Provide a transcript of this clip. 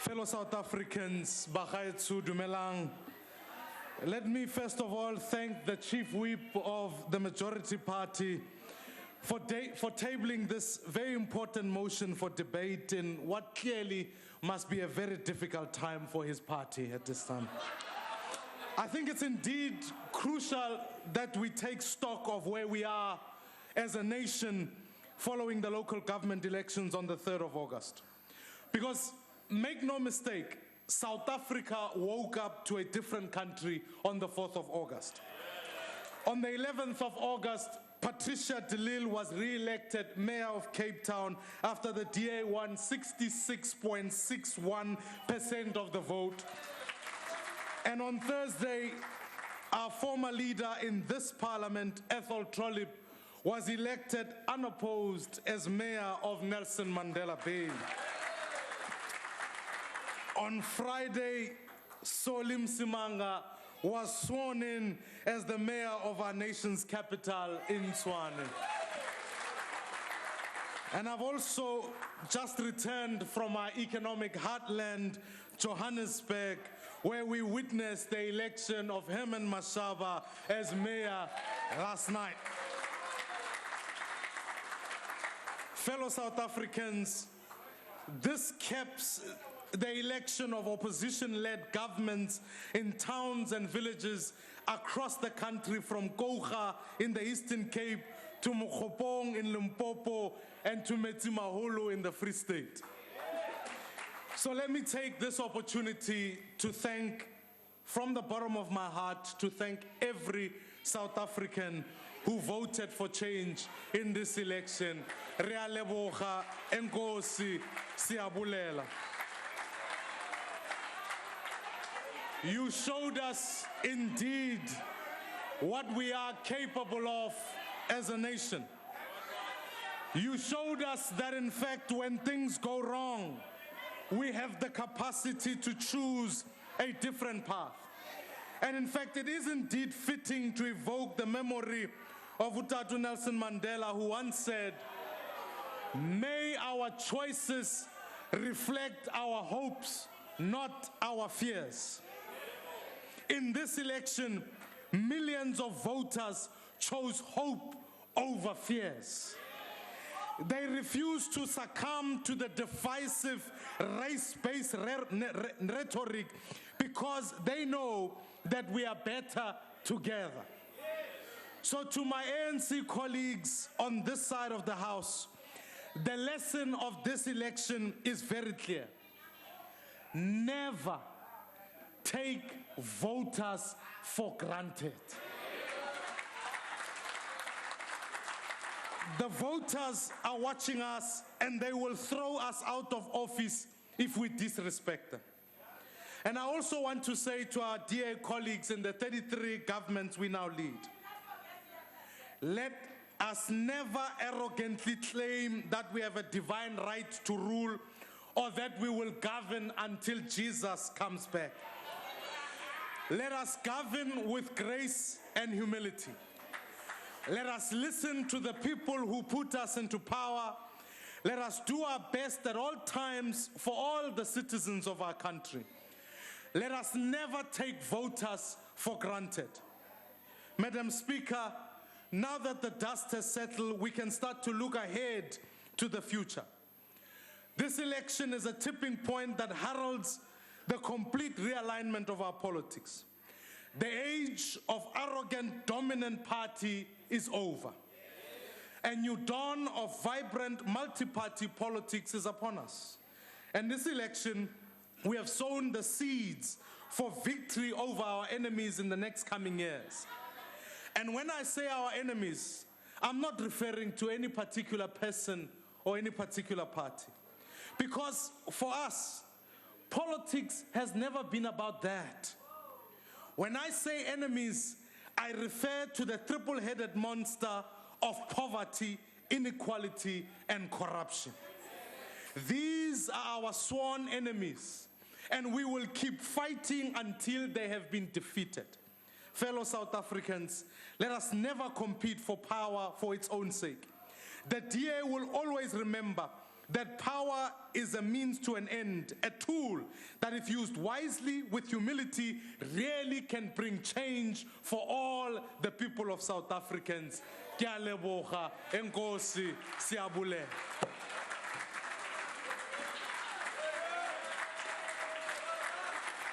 Fellow South Africans, Bagaetsu Dumelang. Let me first of all thank the Chief Whip of the Majority Party for tabling this very important motion for debate in what clearly must be a very difficult time for his party at this time. I think it's indeed crucial that we take stock of where we are as a nation following the local government elections on the 3rd of August. Because make no mistake, South Africa woke up to a different country on the 4th of August. On the 11th of August, Patricia de Lille was re-elected Mayor of Cape Town after the DA won 66.61% of the vote. And on Thursday, our former leader in this parliament, Ethel Trollip, was elected unopposed as Mayor of Nelson Mandela Bay. On Friday, Solim Simanga was sworn in as the mayor of our nation's capital in Tshwane. And I've also just returned from our economic heartland, Johannesburg, where we witnessed the election of Herman Mashaba as mayor last night. Fellow South Africans, this caps the election of opposition-led governments in towns and villages across the country, from Gouga in the Eastern Cape to Mokgopong in Limpopo and to Mthembu in the Free State. So let me take this opportunity to thank, from the bottom of my heart, to thank every South African who voted for change in this election. Rea leboga, enkosi, siyabulela. You showed us indeed what we are capable of as a nation. You showed us that in fact when things go wrong, we have the capacity to choose a different path. And in fact, it is indeed fitting to evoke the memory of Utatu Nelson Mandela, who once said, "May our choices reflect our hopes, not our fears." In this election, millions of voters chose hope over fears. They refused to succumb to the divisive race-based rhetoric because they know that we are better together. So to my ANC colleagues on this side of the House, the lesson of this election is very clear. Never take voters for granted. The voters are watching us and they will throw us out of office if we disrespect them. And I also want to say to our dear colleagues in the 33 governments we now lead, let us never arrogantly claim that we have a divine right to rule or that we will govern until Jesus comes back. Let us govern with grace and humility. Let us listen to the people who put us into power. Let us do our best at all times for all the citizens of our country. Let us never take voters for granted. Madam Speaker, now that the dust has settled, we can start to look ahead to the future. This election is a tipping point that heralds the complete realignment of our politics. The age of arrogant, dominant party is over. A new dawn of vibrant, multi-party politics is upon us. And this election, we have sown the seeds for victory over our enemies in the next coming years. And when I say our enemies, I'm not referring to any particular person or any particular party. Because for us, politics has never been about that. When I say enemies, I refer to the triple-headed monster of poverty, inequality, and corruption. These are our sworn enemies, and we will keep fighting until they have been defeated. Fellow South Africans, let us never compete for power for its own sake. The DA will always remember that power is a means to an end, a tool that if used wisely with humility really can bring change for all the people of South Africans. Ke a leboga, enkosi, siyabulela.